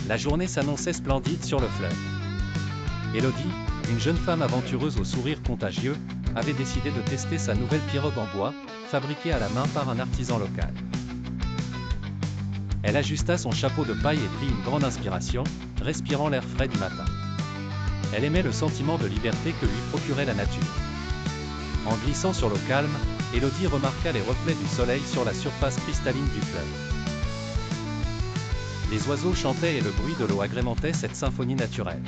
La journée s'annonçait splendide sur le fleuve. Élodie, une jeune femme aventureuse au sourire contagieux, avait décidé de tester sa nouvelle pirogue en bois, fabriquée à la main par un artisan local. Elle ajusta son chapeau de paille et prit une grande inspiration, respirant l'air frais du matin. Elle aimait le sentiment de liberté que lui procurait la nature. En glissant sur l'eau calme, Élodie remarqua les reflets du soleil sur la surface cristalline du fleuve. Les oiseaux chantaient et le bruit de l'eau agrémentait cette symphonie naturelle.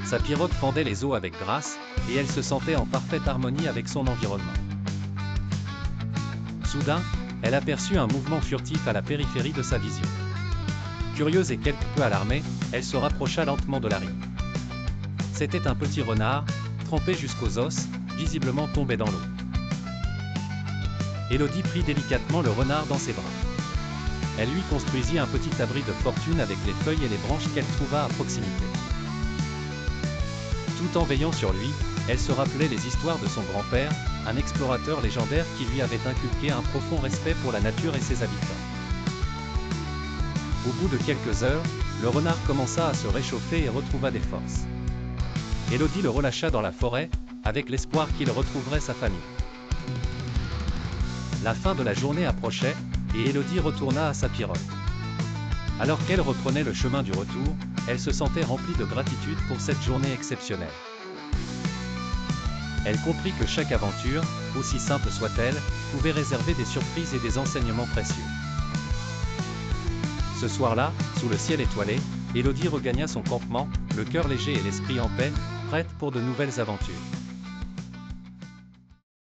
Sa pirogue fendait les eaux avec grâce, et elle se sentait en parfaite harmonie avec son environnement. Soudain, elle aperçut un mouvement furtif à la périphérie de sa vision. Curieuse et quelque peu alarmée, elle se rapprocha lentement de la rive. C'était un petit renard, trempé jusqu'aux os, visiblement tombé dans l'eau. Élodie prit délicatement le renard dans ses bras. Elle lui construisit un petit abri de fortune avec les feuilles et les branches qu'elle trouva à proximité. Tout en veillant sur lui, elle se rappelait les histoires de son grand-père, un explorateur légendaire qui lui avait inculqué un profond respect pour la nature et ses habitants. Au bout de quelques heures, le renard commença à se réchauffer et retrouva des forces. Élodie le relâcha dans la forêt, avec l'espoir qu'il retrouverait sa famille. La fin de la journée approchait, et Élodie retourna à sa pirogue. Alors qu'elle reprenait le chemin du retour, elle se sentait remplie de gratitude pour cette journée exceptionnelle. Elle comprit que chaque aventure, aussi simple soit-elle, pouvait réserver des surprises et des enseignements précieux. Ce soir-là, sous le ciel étoilé, Élodie regagna son campement, le cœur léger et l'esprit en paix, prête pour de nouvelles aventures.